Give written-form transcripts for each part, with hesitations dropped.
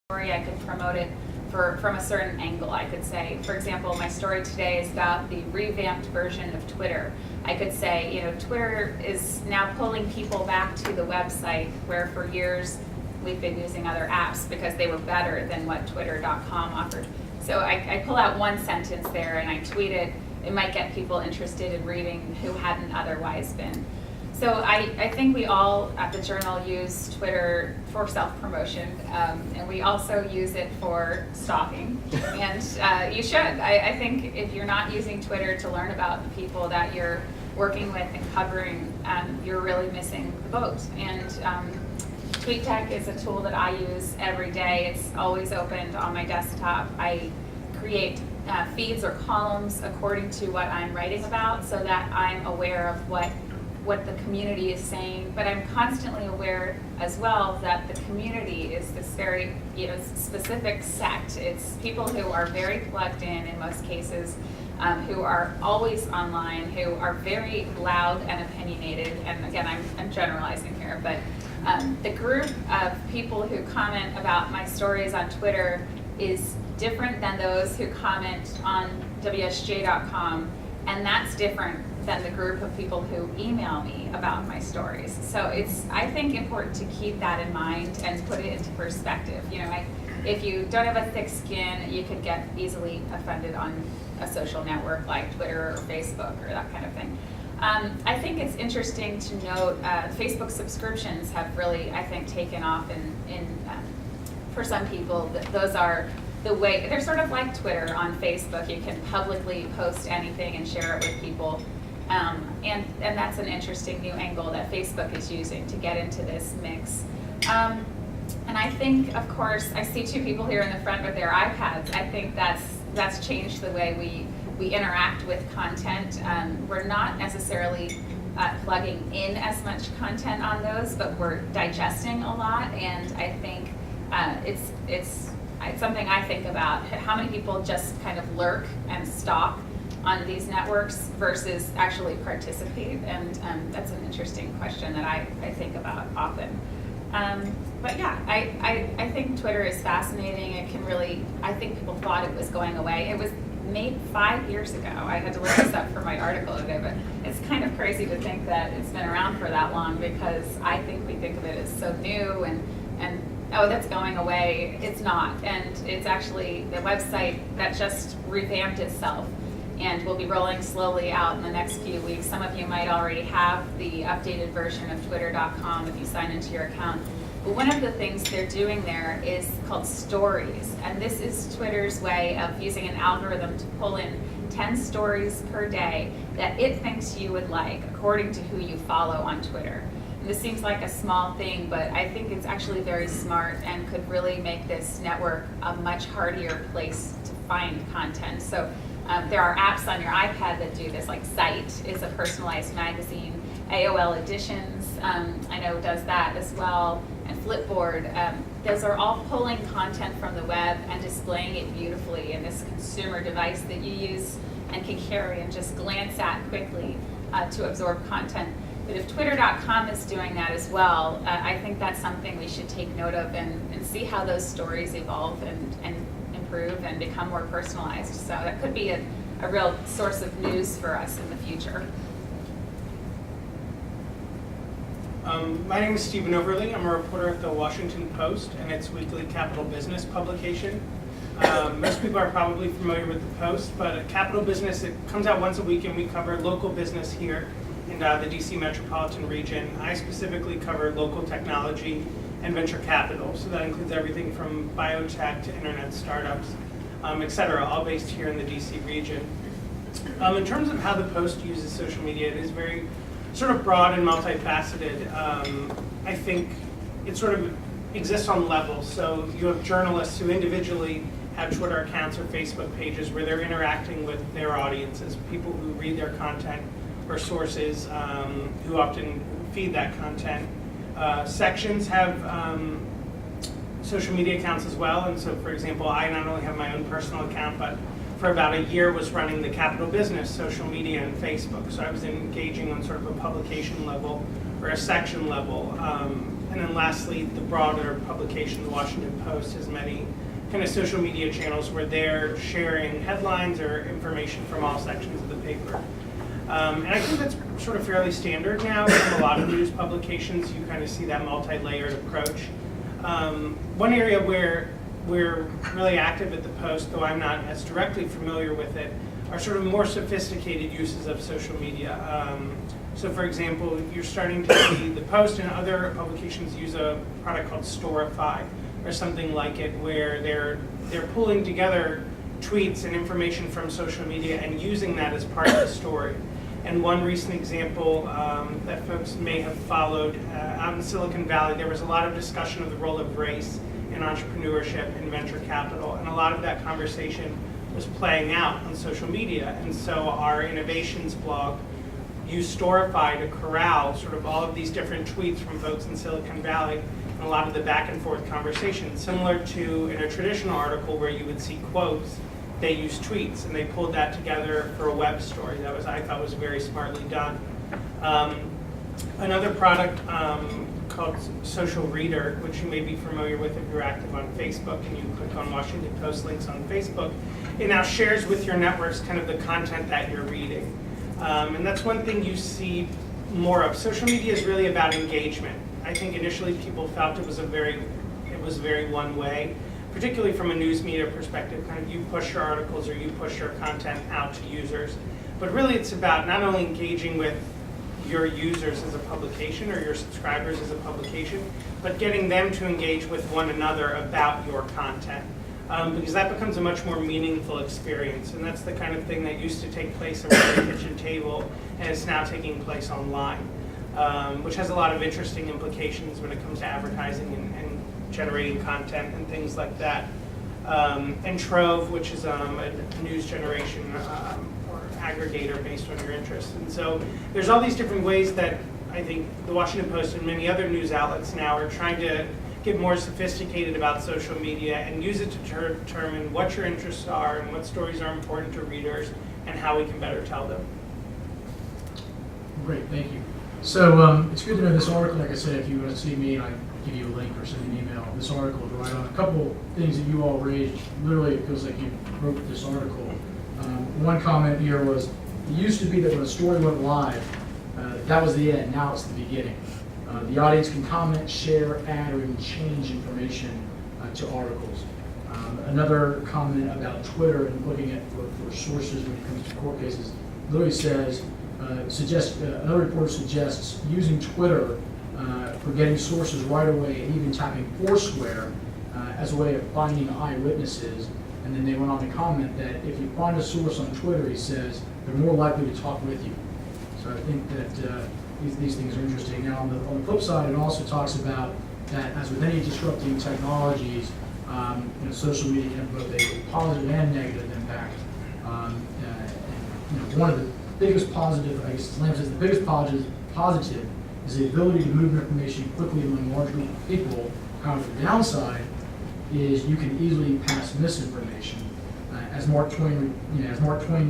story, I could promote it from a certain angle. I could say, for example, my story today is about the revamped version of Twitter. I could say, you know, Twitter is now pulling people back to the website where for years we've been using other apps because they were better than what twitter.com offered. So I pull out one sentence there and I tweet it. It might get people interested in reading who hadn't otherwise been. So I think we all at the Journal use Twitter for self-promotion, and we also use it for stalking. And you should. I think if you're not using Twitter to learn about the people that you're working with and covering, you're really missing the boat. And TweetDeck is a tool that I use every day. It's always opened on my desktop. I create feeds or columns according to what I'm writing about so that I'm aware of what the community is saying, but I'm constantly aware as well that the community is this very, you know, specific sect. It's people who are very plugged in most cases, who are always online, who are very loud and opinionated. And again, I'm generalizing here, but the group of people who comment about my stories on Twitter is different than those who comment on WSJ.com, and that's different than the group of people who email me about my stories. So it's, I think, important to keep that in mind and put it into perspective. You know, if you don't have a thick skin, you could get easily offended on a social network like Twitter or Facebook or that kind of thing. I think it's interesting to note Facebook subscriptions have really, I think, taken off for some people. Those are the way, they're sort of like Twitter on Facebook. You can publicly post anything and share it with people. And that's an interesting new angle that Facebook is using to get into this mix. And I think, of course, I see two people here in the front with their iPads. I think that's changed the way we interact with content. We're not necessarily plugging in as much content on those, but we're digesting a lot. And I think it's something I think about. How many people just kind of lurk and stalk on these networks versus actually participate? And that's an interesting question that I think about often. But yeah, I think Twitter is fascinating. It can really, I think people thought it was going away. It was made 5 years ago. I had to look this up for my article today, but it's kind of crazy to think that it's been around for that long, because I think we think of it as so new and oh, that's going away. It's not. And it's actually the website that just revamped itself and will be rolling slowly out in the next few weeks. Some of you might already have the updated version of twitter.com if you sign into your account. But one of the things they're doing there is called stories. And this is Twitter's way of using an algorithm to pull in 10 stories per day that it thinks you would like, according to who you follow on Twitter. And this seems like a small thing, but I think it's actually very smart and could really make this network a much hardier place to find content. So there are apps on your iPad that do this, like Site is a personalized magazine. AOL Editions, I know, does that as well. And Flipboard, those are all pulling content from the web and displaying it beautifully in this consumer device that you use and can carry and just glance at quickly to absorb content. But if Twitter.com is doing that as well, I think that's something we should take note of and see how those stories evolve and improve and become more personalized. So that could be a real source of news for us in the future. My name is Stephen Overly. I'm a reporter at the Washington Post and its weekly Capital Business publication. Most people are probably familiar with the Post, but Capital Business, it comes out once a week, and we cover local business here in the DC metropolitan region. I specifically cover local technology and venture capital, so that includes everything from biotech to internet startups, et cetera, all based here in the DC region. In terms of how the Post uses social media, it is very sort of broad and multifaceted. I think it sort of exists on levels. So you have journalists who individually have Twitter accounts or Facebook pages where they're interacting with their audiences, people who read their content, or sources who often feed that content. Sections have social media accounts as well, and so, for example, I not only have my own personal account, but for about a year was running the Capital Business social media and Facebook. So I was engaging on sort of a publication level or a section level. And then lastly, the broader publication, the Washington Post, has many kind of social media channels where they're sharing headlines or information from all sections of the paper. And I think that's sort of fairly standard now from a lot of news publications. You kind of see that multi-layered approach. One area where we're really active at the Post, though I'm not as directly familiar with it, are sort of more sophisticated uses of social media. So for example, you're starting to see the Post and other publications use a product called Storify or something like it, where they're pulling together tweets and information from social media and using that as part of the story. And one recent example that folks may have followed, out in Silicon Valley, there was a lot of discussion of the role of race in entrepreneurship and venture capital, and a lot of that conversation was playing out on social media. And so our innovations blog used Storify to corral sort of all of these different tweets from folks in Silicon Valley and a lot of the back and forth conversation, similar to in a traditional article where you would see quotes. They used tweets, and they pulled that together for a web story. That was, I thought, was very smartly done. Another product called Social Reader, which you may be familiar with if you're active on Facebook and you click on Washington Post links on Facebook, it now shares with your networks kind of the content that you're reading. And that's one thing you see more of. Social media is really about engagement. I think initially people felt it was very one way. Particularly from a news media perspective, kind of you push your articles or you push your content out to users. But really it's about not only engaging with your users as a publication or your subscribers as a publication, but getting them to engage with one another about your content. Because that becomes a much more meaningful experience. And that's the kind of thing that used to take place around the kitchen table and is now taking place online, which has a lot of interesting implications when it comes to advertising and generating content and things like that. And Trove, which is a news generation or aggregator based on your interests. And so there's all these different ways that I think the Washington Post and many other news outlets now are trying to get more sophisticated about social media and use it to determine what your interests are and what stories are important to readers and how we can better tell them. Great, thank you. So it's good to know this article. Like I said, if you want to see me, I give you a link or send an email. This article is right on. A couple things that you all raised, literally it feels like you wrote this article. One comment here was, it used to be that when a story went live, that was the end. Now it's the beginning. The audience can comment, share, add, or even change information to articles. Another comment about Twitter and looking at for sources when it comes to court cases, literally says, another reporter suggests using Twitter for getting sources right away and even tapping Foursquare as a way of finding eyewitnesses. And then they went on to comment that if you find a source on Twitter, he says, they're more likely to talk with you. So I think that these things are interesting. Now on the flip side, it also talks about that as with any disrupting technologies, social media can have both a positive and negative impact. One of the biggest positive, I guess Lam says the biggest positive is the ability to move information quickly among large groups of people. However, the downside is you can easily pass misinformation. As Mark Twain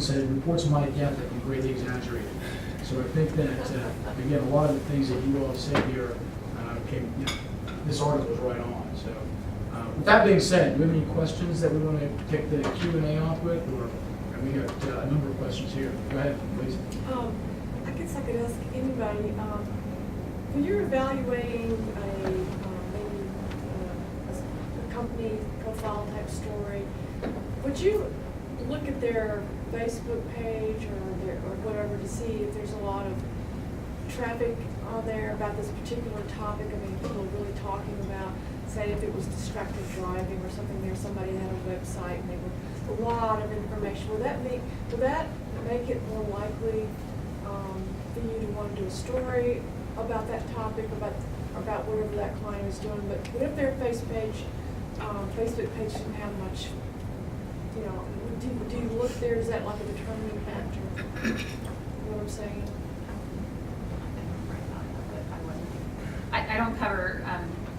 said, reports of my death have been greatly exaggerated. So I think that again, a lot of the things that you all have said here this article is right on. So with that being said, do we have any questions that we want to kick the Q&A off with, or we got a number of questions here. Go ahead, please. I guess I could ask anybody, when you're evaluating a company profile type story, would you look at their Facebook page or whatever to see if there's a lot of traffic on there about this particular topic? I mean, people are really talking about, say, if it was distracted driving or something there, somebody had a website and they were a lot of information. Will that make it more likely for you to want to do a story about that topic, about whatever that client is doing? But what if their Facebook page didn't have much, do you look there? Is that like a determining factor? You know what I'm saying? I don't cover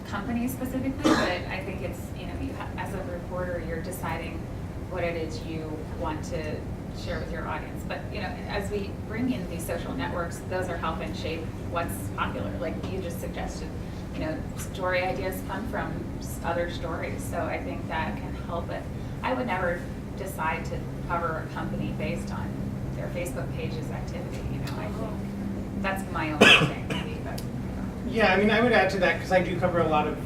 companies specifically, but I think it's, as a reporter, you're deciding what it is you want to share with your audience. But, as we bring in these social networks, those are helping shape what's popular. Like you just suggested, you know, story ideas come from other stories, so I think that can help it. I would never decide to cover a company based on their Facebook page's activity, you know, I think that's my only thing, maybe, but. Yeah, I mean, I would add to that, because I do cover a lot of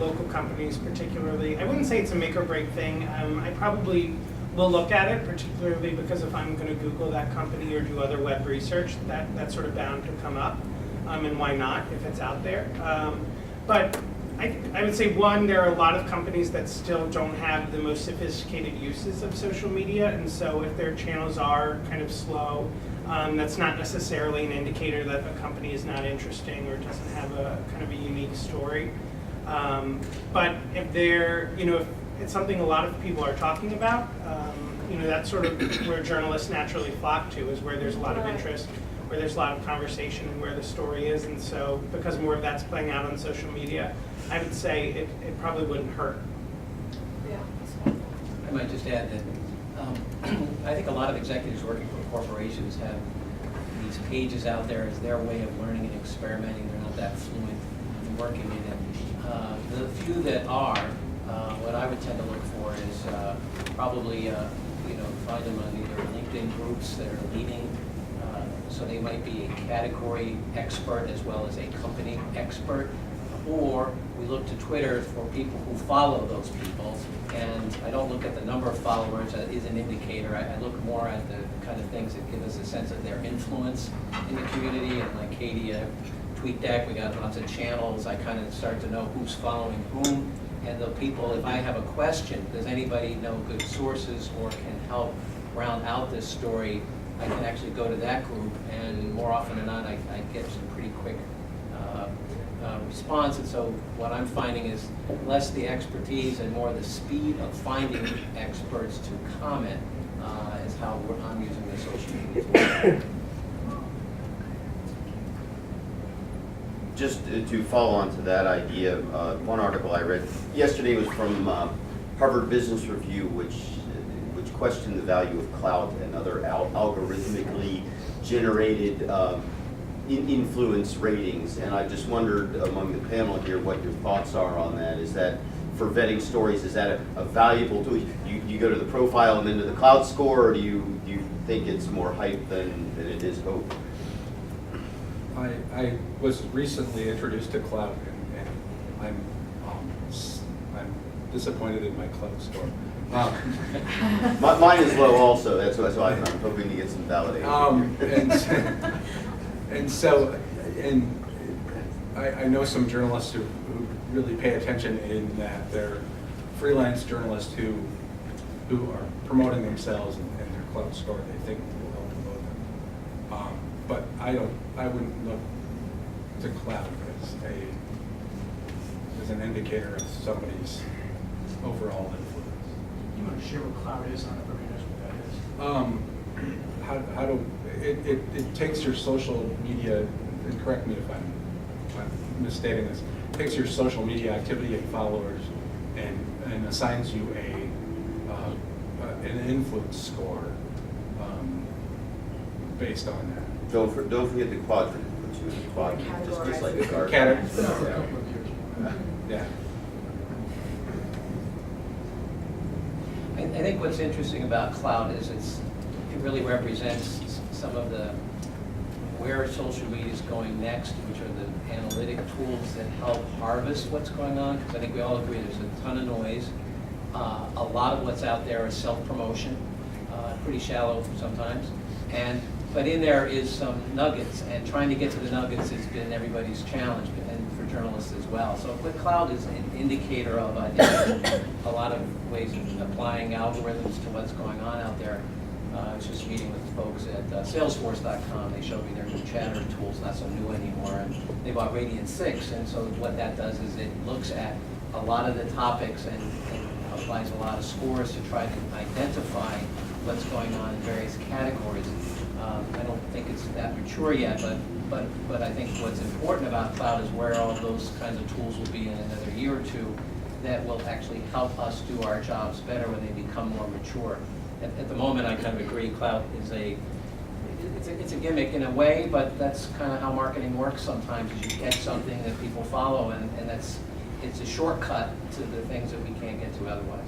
local companies particularly. I wouldn't say it's a make or break thing. I probably will look at it, particularly because if I'm going to Google that company or do other web research, that's sort of bound to come up. And why not, if it's out there. But I would say, one, there are a lot of companies that still don't have the most sophisticated uses of social media, and so if their channels are kind of slow, that's not necessarily an indicator that a company is not interesting or doesn't have a kind of a unique story. But if they're, you know, if it's something a lot of people are talking about, you know, that's sort of where journalists naturally flock to, is where there's a lot of interest, where there's a lot of conversation, and where the story is. And so because more of that's playing out on social media, I would say it probably wouldn't hurt. Yeah. I might just add that I think a lot of executives working for corporations have these pages out there as their way of learning and experimenting. They're not that fluent in working in it. The few that are, what I would tend to look for is probably you know, find them on either LinkedIn groups that are leading. So they might be a category expert as well as a company expert. Or we look to Twitter for people who follow those people. And I don't look at the number of followers as an indicator. I look more at the kind of things that give us a sense of their influence in the community. And like Katie, TweetDeck, we got lots of channels. I kind of start to know who's following whom. And the people, if I have a question, does anybody know good sources or can help round out this story, I can actually go to that group, and more often than not, I get some pretty quick response. And so what I'm finding is less the expertise and more the speed of finding experts to comment is how I'm using the social media. Just to follow on to that idea, one article I read yesterday was from Harvard Business Review, which questioned the value of clout and other algorithmically generated influence ratings. And I just wondered among the panel here what your thoughts are on that. Is that, for vetting stories, is that a valuable tool? You go to the profile and then to the clout score, or do you think it's more hype than it is hope? I was recently introduced to clout, and I'm disappointed in my clout score. Mine is low also. That's why I'm hoping to get some validation. And I know some journalists who really pay attention in that they're freelance journalists who are promoting themselves and their clout score they think will help promote them. But I wouldn't look to clout as an indicator of somebody's overall influence. You want to share what cloud is? I don't know if everybody knows what that is. How do it takes your social media, and correct me if I'm misstating this, takes your social media activity and followers and assigns you an influence score based on that. Don't forget the quadrant. It puts you in the quadrant, just like a card. Yeah. I think what's interesting about cloud is it really represents some of the where social media is going next, which are the analytic tools that help harvest what's going on. Because I think we all agree there's a ton of noise. A lot of what's out there is self-promotion, pretty shallow sometimes. But in there is some nuggets, and trying to get to the nuggets has been everybody's challenge, and for journalists as well. So the cloud is an indicator of, I think, a lot of ways of applying algorithms to what's going on out there. I was just meeting with folks at Salesforce.com. They showed me their new chatter tools, not so new anymore, and they bought Radiant 6. And so what that does is it looks at a lot of the topics and applies a lot of scores to try to identify what's going on in various categories. I don't think it's that mature yet, but I think what's important about cloud is where all those kinds of tools will be in another year or two that will actually help us do our jobs better when they become more mature. At the moment, I kind of agree, cloud is it's a gimmick in a way, but that's kind of how marketing works sometimes, is you get something that people follow, and it's a shortcut to the things that we can't get to otherwise.